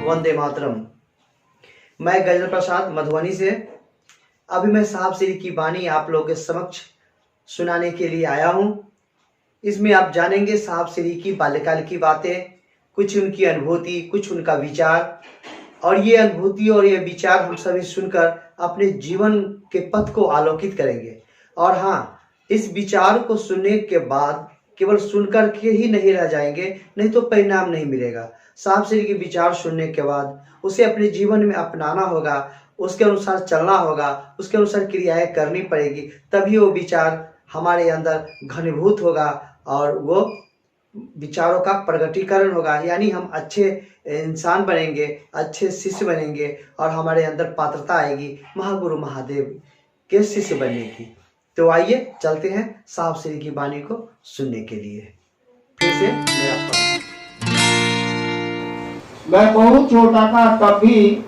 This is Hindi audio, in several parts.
वंदे मातरम। मैं गजेंद्र प्रसाद मधुबनी से अभी मैं साहब श्री की वाणी आप लोगों के समक्ष सुनाने के लिए आया हूँ। इसमें आप जानेंगे साहब श्री की बाल्यकाल की बातें, कुछ उनकी अनुभूति, कुछ उनका विचार, और ये अनुभूति और ये विचार हम सभी सुनकर अपने जीवन के पथ को आलोकित करेंगे। और हाँ, इस विचार को सुनने के बाद केवल सुनकर के ही नहीं रह जाएंगे, नहीं तो परिणाम नहीं मिलेगा। साहब श्री के विचार सुनने के बाद उसे अपने जीवन में अपनाना होगा, उसके अनुसार चलना होगा, उसके अनुसार क्रियाएं करनी पड़ेगी, तभी वो विचार हमारे अंदर घनीभूत होगा और वो विचारों का प्रगटीकरण होगा। यानी हम अच्छे इंसान बनेंगे, अच्छे शिष्य बनेंगे और हमारे अंदर पात्रता आएगी महागुरु महादेव के शिष्य बनने की। तो आइए चलते हैं साहब श्री की वाणी को सुनने के लिए। फिर से मैं बहुत छोटा था तब भी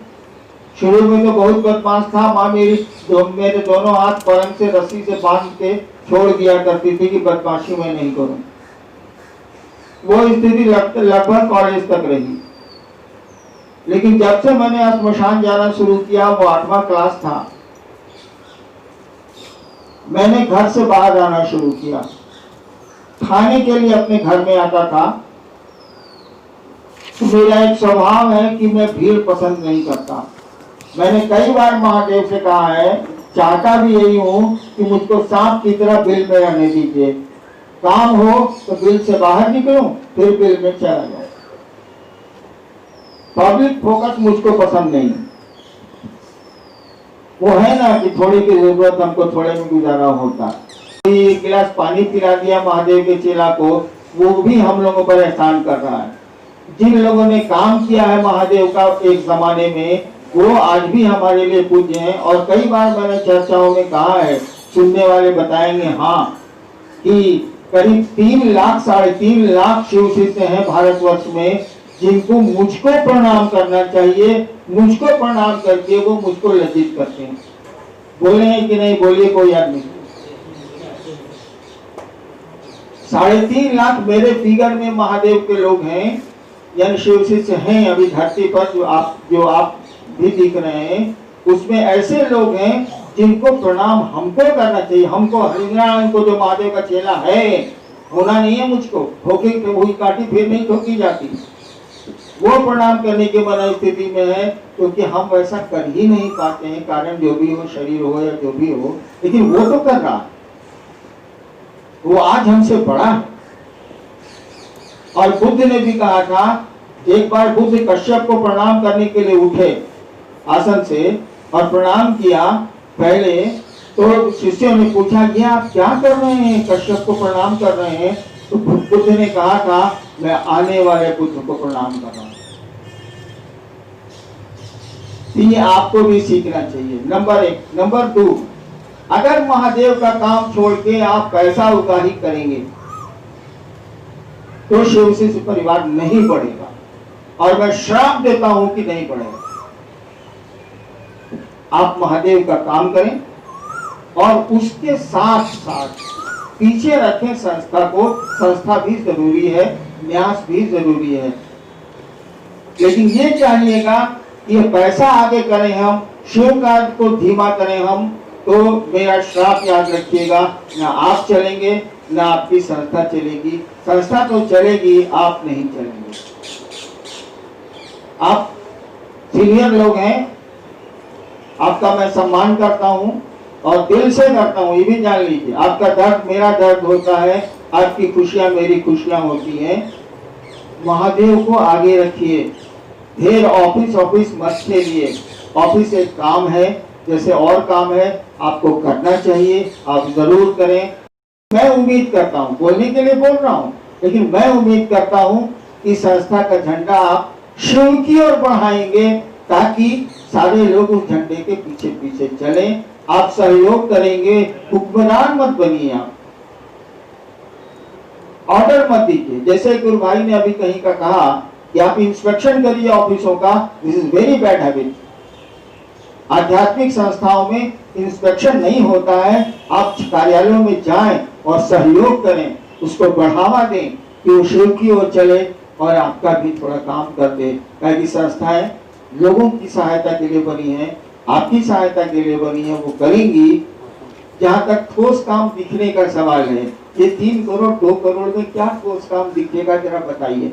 शुरू में तो बहुत बदमाश था। माँ मेरे दोनों हाथ पलंग से रस्सी से बांध के छोड़ दिया करती थी कि बदमाशी मैं नहीं करूं। वो स्थिति लगभग कॉलेज तक रही, लेकिन जब से मैंने स्मशान जाना शुरू किया, वो 8वां क्लास था, मैंने घर से बाहर आना शुरू किया। खाने के लिए अपने घर में आता था। तो मेरा एक स्वभाव है कि मैं भीड़ पसंद नहीं करता। मैंने कई बार महादेव से कहा है, चाहता भी यही हूं कि मुझको सांप की तरह बिल में रहने दीजिए। काम हो तो बिल से बाहर निकलूं, फिर बिल में चला जाऊं। पब्लिक फोकस मुझको पसंद नहीं। वो है ना कि थोड़ी की जरूरत हमको थोड़े में गुजारा होता। एक गिलास पानी पिला दिया महादेव के चेला को, वो भी हम लोगों पर एहसान कर रहा है। जिन लोगों ने काम किया है महादेव का एक जमाने में, वो आज भी हमारे लिए पूज्य हैं। और कई बार मैंने चर्चाओं में कहा है, सुनने वाले बताएंगे हाँ, कि करीब 3 लाख 3.5 लाख शिव शिष्य हैं भारतवर्ष में, जिनको मुझको प्रणाम करना चाहिए। मुझको प्रणाम करके वो मुझको लज्जित करते हैं। बोले हैं कि नहीं, बोलिए कोई आदमी। 3.5 लाख मेरे फिगर में महादेव के लोग हैं, यानी शिव शिष्य हैं अभी धरती पर, जो आप भी दिख रहे हैं। उसमें ऐसे लोग हैं जिनको प्रणाम हमको करना चाहिए। हमको हरिनारायण को, जो महादेव का चेला है, होना नहीं है मुझको। ठोके हुई काटी फिर नहीं ठोकी जाती। वो प्रणाम करने के मन स्थिति में है, क्योंकि हम वैसा कर ही नहीं पाते हैं। कारण जो भी हो, शरीर हो या जो भी हो, लेकिन वो तो कर रहा है। वो आज हमसे बड़ा है। और बुद्ध ने भी कहा था, एक बार बुद्ध कश्यप को प्रणाम करने के लिए उठे आसन से और प्रणाम किया। पहले तो शिष्यों ने पूछा, ये आप क्या कर रहे हैं, कश्यप को प्रणाम कर रहे हैं? तो बुद्ध ने कहा था, मैं आने वाले बुद्ध को प्रणाम कर रहा हूं। ये आपको भी सीखना चाहिए, नंबर 1। नंबर 2, अगर महादेव का काम छोड़ के आप पैसा उगाही करेंगे तो शिव शिष्य परिवार नहीं बढ़ेगा। और मैं श्राप देता हूं कि नहीं बढ़ेगा। आप महादेव का काम करें और उसके साथ साथ पीछे रखें संस्था को। संस्था भी जरूरी है, न्यास भी जरूरी है, लेकिन ये चाहिएगा कि ये पैसा आगे करें हम, शिव कार्य को धीमा करें हम, तो मेरा श्राप याद रखिएगा, ना आप चलेंगे ना आपकी संस्था चलेगी। संस्था तो चलेगी, आप नहीं चलेंगे। आप सीनियर लोग हैं, आपका मैं सम्मान करता हूं और दिल से करता हूं, ये भी जान लीजिए। आपका दर्द मेरा दर्द होता है, आपकी खुशियां मेरी खुशियां होती हैं। महादेव को आगे रखिए। ढेर ऑफिस मत खेलिए। ऑफिस एक काम है, जैसे और काम है, आपको करना चाहिए, आप जरूर करें। मैं उम्मीद करता हूं, बोलने के लिए बोल रहा हूं, लेकिन मैं उम्मीद करता हूं कि संस्था का झंडा आप शिव की ओर बढ़ाएंगे, ताकि सारे लोग उस झंडे के पीछे पीछे चलें। आप सहयोग करेंगे, हुक्मरान मत बनिए। आप ऑर्डर मत दीजिए। जैसे गुरु भाई ने अभी कहीं का कहा कि आप इंस्पेक्शन करिए ऑफिसों का, this is very bad habit. आध्यात्मिक संस्थाओं में इंस्पेक्शन नहीं होता है। आप कार्यालयों में जाएं और सहयोग करें, उसको बढ़ावा दें कि वो शिव की ओर चले, और आपका भी थोड़ा काम कर दे। ताकि संस्थाएं लोगों की सहायता के लिए बनी है, आपकी सहायता के लिए बनी है, वो करेंगी। जहाँ तक ठोस काम दिखने का सवाल है, ये 3 करोड़ 2 करोड़ में क्या ठोस काम दिखेगा, जरा बताइए।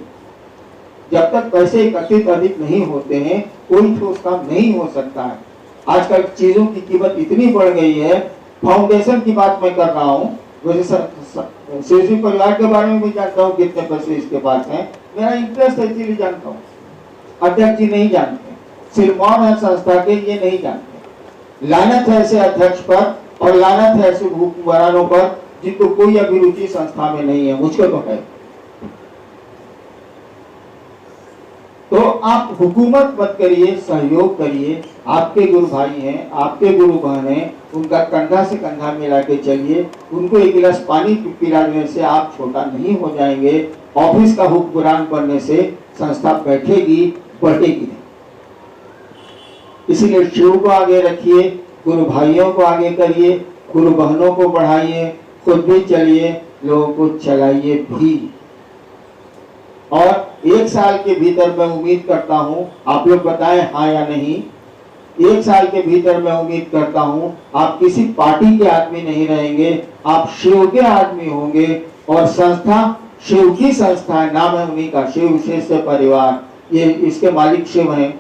जब तक पैसे एकत्रित अधिक नहीं होते हैं, कोई ठोस काम नहीं हो सकता है। आजकल चीजों की कीमत इतनी बढ़ गई है। फाउंडेशन की बात मैं कर रहा हूँ, वैसे शिवजी परिवार के बारे में भी जानता हूँ कितने पैसे इसके पास हैं, मेरा इंटरेस्ट है इसीलिए जानता हूँ। अध्यक्ष जी नहीं जानते, सिरमौर है संस्था के, ये नहीं जानते। लानत है ऐसे अध्यक्ष पर और लानत है ऐसे हुक्मरानों पर जिनको कोई अभिरुचि संस्था में नहीं है। मुझको तो है। तो आप हुकूमत मत करिए, सहयोग करिए। आपके गुरु भाई हैं, आपके गुरु बहन हैं, उनका कंधा से कंधा मिला के चलिए। उनको एक गिलास पानी पिला देने से आप छोटा नहीं हो जाएंगे। ऑफिस का हुक्मरान बनने से संस्था बैठेगी, बढ़ेगी नहीं। इसीलिए शिव को आगे रखिए, गुरु भाइयों को आगे करिए, गुरु बहनों को बढ़ाइए, खुद भी चलिए, लोगों को चलाइए भी। और 1 साल के भीतर मैं उम्मीद करता हूं, आप लोग बताएं हाँ या नहीं, 1 साल के भीतर मैं उम्मीद करता हूं आप किसी पार्टी के आदमी नहीं रहेंगे, आप शिव के आदमी होंगे। और संस्था शिव की संस्था है, नाम है उन्हीं का, शिव विशेष परिवार। ये इसके मालिक शिव हैं।